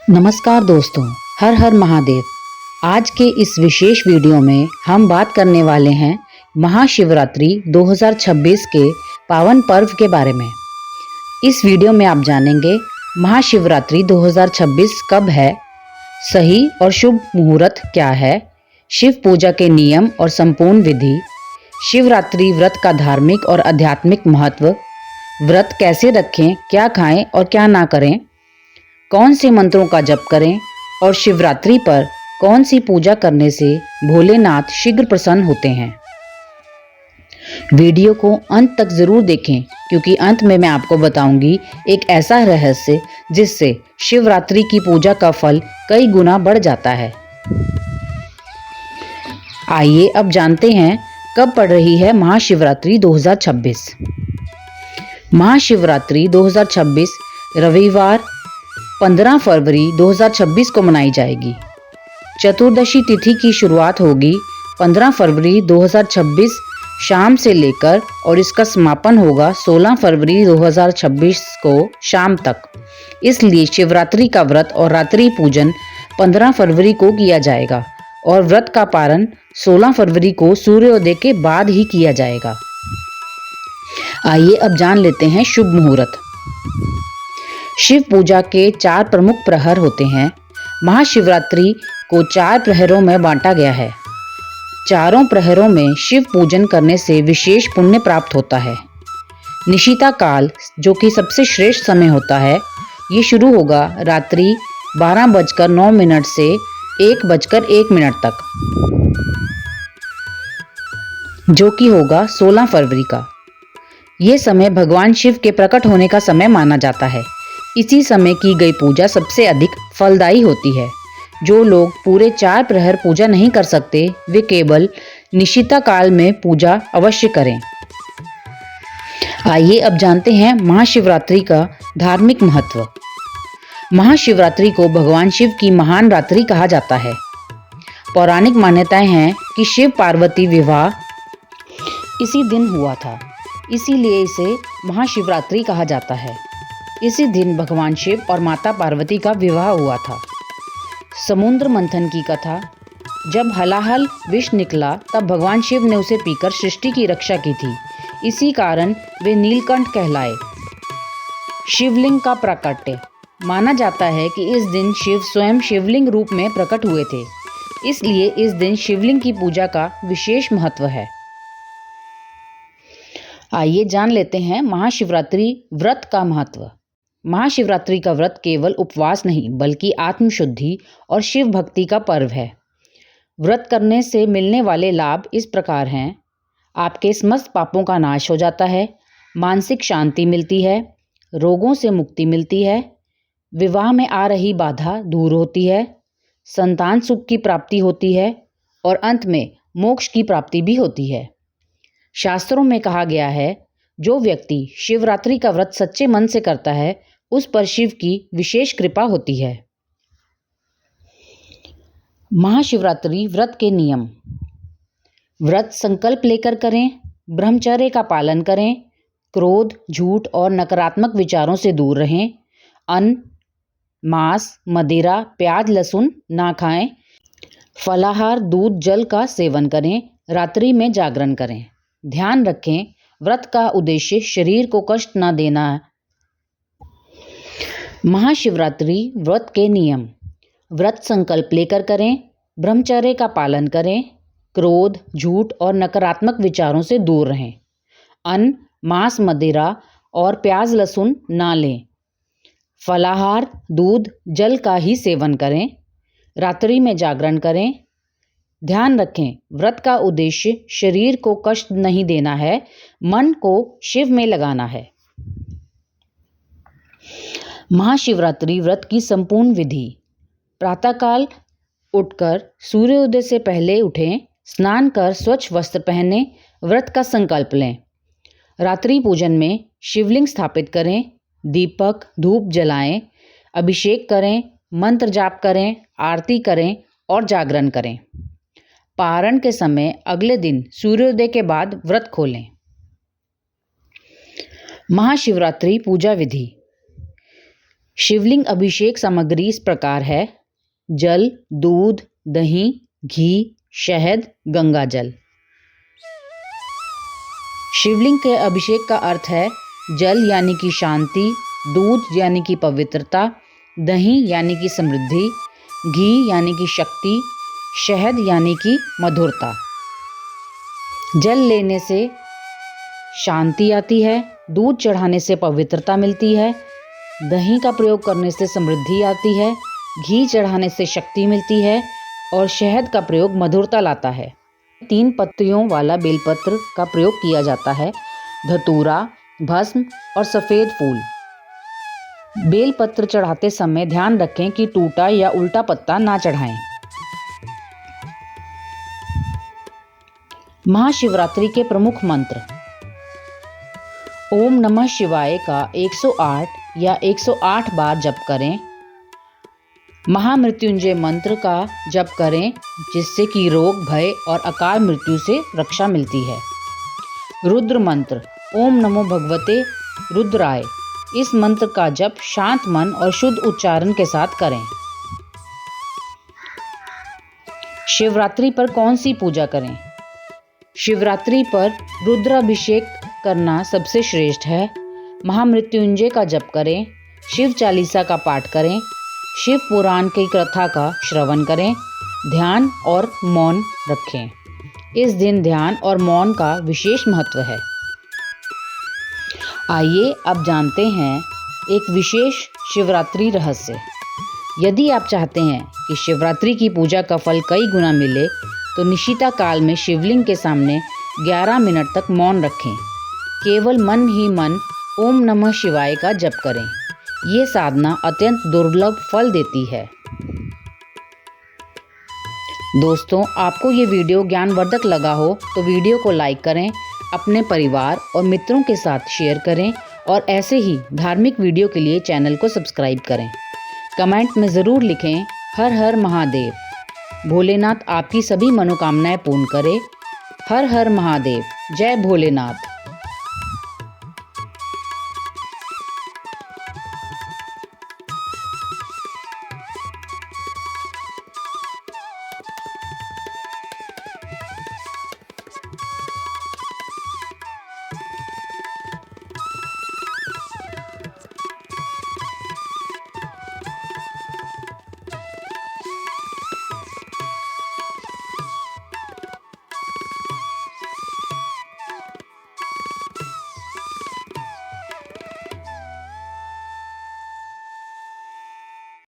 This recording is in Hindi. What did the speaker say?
नमस्कार दोस्तों, हर हर महादेव। आज के इस विशेष वीडियो में हम बात करने वाले हैं महाशिवरात्रि 2026 के पावन पर्व के बारे में। इस वीडियो में आप जानेंगे महाशिवरात्रि 2026 कब है, सही और शुभ मुहूर्त क्या है, शिव पूजा के नियम और संपूर्ण विधि, शिवरात्रि व्रत का धार्मिक और आध्यात्मिक महत्व, व्रत कैसे रखें, क्या खाएं और क्या ना करें, कौन से मंत्रों का जप करें और शिवरात्रि पर कौन सी पूजा करने से भोलेनाथ शीघ्र प्रसन्न होते हैं। वीडियो को अंत तक जरूर देखें क्योंकि अंत में मैं आपको बताऊंगी एक ऐसा रहस्य जिससे शिवरात्रि की पूजा का फल कई गुना बढ़ जाता है। आइए अब जानते हैं कब पड़ रही है महाशिवरात्रि 2026। महाशिवरात्रि 2026 रविवार 15 फरवरी 2026 को मनाई जाएगी। चतुर्दशी तिथि की शुरुआत होगी 15 फरवरी 2026 शाम से लेकर और इसका समापन होगा 16 फरवरी 2026 को शाम तक। इसलिए शिवरात्रि का व्रत और रात्रि पूजन 15 फरवरी को किया जाएगा और व्रत का पारण 16 फरवरी को सूर्योदय के बाद ही किया जाएगा। आइए अब जान लेते हैं शुभ मुहूर्त। शिव पूजा के 4 प्रमुख प्रहर होते हैं। महाशिवरात्रि को 4 प्रहरों में बांटा गया है। चारों प्रहरों में शिव पूजन करने से विशेष पुण्य प्राप्त होता है। निशिता काल जो कि सबसे श्रेष्ठ समय होता है, ये शुरू होगा रात्रि 12:09 से 1:01 तक, जो कि होगा 16 फरवरी का। यह समय भगवान शिव के प्रकट होने का समय माना जाता है। इसी समय की गई पूजा सबसे अधिक फलदायी होती है। जो लोग पूरे 4 प्रहर पूजा नहीं कर सकते, वे केवल निशिता काल में पूजा अवश्य करें। आइए अब जानते हैं महाशिवरात्रि का धार्मिक महत्व। महाशिवरात्रि को भगवान शिव की महान रात्रि कहा जाता है। पौराणिक मान्यताएं हैं कि शिव पार्वती विवाह इसी दिन हुआ था, इसीलिए इसे महाशिवरात्रि कहा जाता है। इसी दिन भगवान शिव और माता पार्वती का विवाह हुआ था। समुद्र मंथन की कथा, जब हलाहल विष निकला तब भगवान शिव ने उसे पीकर सृष्टि की रक्षा की थी। इसी कारण वे नीलकंठ कहलाए। शिवलिंग का प्राकट्य, माना जाता है कि इस दिन शिव स्वयं शिवलिंग रूप में प्रकट हुए थे, इसलिए इस दिन शिवलिंग की पूजा का विशेष महत्व है। आइए जान लेते हैं महाशिवरात्रि व्रत का महत्व। महाशिवरात्रि का व्रत केवल उपवास नहीं बल्कि आत्मशुद्धि और शिव भक्ति का पर्व है। व्रत करने से मिलने वाले लाभ इस प्रकार हैं। आपके समस्त पापों का नाश हो जाता है, मानसिक शांति मिलती है, रोगों से मुक्ति मिलती है, विवाह में आ रही बाधा दूर होती है, संतान सुख की प्राप्ति होती है और अंत में मोक्ष की प्राप्ति भी होती है। शास्त्रों में कहा गया है, जो व्यक्ति शिवरात्रि का व्रत सच्चे मन से करता है उस पर शिव की विशेष कृपा होती है। महाशिवरात्रि व्रत के नियम। व्रत संकल्प लेकर करें, ब्रह्मचर्य का पालन करें, क्रोध, झूठ और नकारात्मक विचारों से दूर रहें, अन्न, मांस, मदिरा, प्याज, लहसुन ना खाएं, फलाहार, दूध, जल का सेवन करें, रात्रि में जागरण करें। ध्यान रखें, व्रत का उद्देश्य शरीर को कष्ट न देना है। महाशिवरात्रि व्रत के नियम। व्रत संकल्प लेकर करें, ब्रह्मचर्य का पालन करें, क्रोध, झूठ और नकारात्मक विचारों से दूर रहें, अन्न, मांस, मदिरा और प्याज, लहसुन ना लें, फलाहार, दूध, जल का ही सेवन करें, रात्रि में जागरण करें। ध्यान रखें, व्रत का उद्देश्य शरीर को कष्ट नहीं देना है, मन को शिव में लगाना है। महाशिवरात्रि व्रत की संपूर्ण विधि। प्रातःकाल उठकर सूर्योदय से पहले उठें, स्नान कर स्वच्छ वस्त्र पहने, व्रत का संकल्प लें। रात्रि पूजन में शिवलिंग स्थापित करें, दीपक धूप जलाएं, अभिषेक करें, मंत्र जाप करें, आरती करें और जागरण करें। पारण के समय अगले दिन सूर्योदय के बाद व्रत खोलें। महाशिवरात्रि पूजा विधि। शिवलिंग अभिषेक सामग्री इस प्रकार है: जल, दूध, दही, घी, शहद, गंगा जल। शिवलिंग के अभिषेक का अर्थ है जल यानी कि शांति, दूध यानी कि पवित्रता, दही यानी कि समृद्धि, घी यानी कि शक्ति, शहद यानी कि मधुरता। जल लेने से शांति आती है, दूध चढ़ाने से पवित्रता मिलती है, दही का प्रयोग करने से समृद्धि आती है, घी चढ़ाने से शक्ति मिलती है और शहद का प्रयोग मधुरता लाता है। 3 पत्तियों वाला बेलपत्र का प्रयोग किया जाता है, धतूरा, भस्म और सफ़ेद फूल। बेलपत्र चढ़ाते समय ध्यान रखें कि टूटा या उल्टा पत्ता ना चढ़ाएं। महाशिवरात्रि के प्रमुख मंत्र: ओम नमः शिवाय का 108 या 108 बार जप करें। महामृत्युंजय मंत्र का जप करें, जिससे कि रोग, भय और अकाल मृत्यु से रक्षा मिलती है। रुद्र मंत्र: ओम नमो भगवते रुद्राय। इस मंत्र का जप शांत मन और शुद्ध उच्चारण के साथ करें। शिवरात्रि पर कौन सी पूजा करें? शिवरात्रि पर रुद्राभिषेक करना सबसे श्रेष्ठ है। महामृत्युंजय का जप करें, शिव चालीसा का पाठ करें, शिव पुराण की कथा का श्रवण करें, ध्यान और मौन रखें। इस दिन ध्यान और मौन का विशेष महत्व है। आइए अब जानते हैं एक विशेष शिवरात्रि रहस्य। यदि आप चाहते हैं कि शिवरात्रि की पूजा का फल कई गुना मिले, तो निशिता काल में शिवलिंग के सामने 11 मिनट तक मौन रखें। केवल मन ही मन ओम नमः शिवाय का जप करें। ये साधना अत्यंत दुर्लभ फल देती है। दोस्तों, आपको ये वीडियो ज्ञानवर्धक लगा हो तो वीडियो को लाइक करें, अपने परिवार और मित्रों के साथ शेयर करें और ऐसे ही धार्मिक वीडियो के लिए चैनल को सब्सक्राइब करें। कमेंट में ज़रूर लिखें हर हर महादेव। भोलेनाथ आपकी सभी मनोकामनाएं पूर्ण करे। हर हर महादेव। जय भोलेनाथ।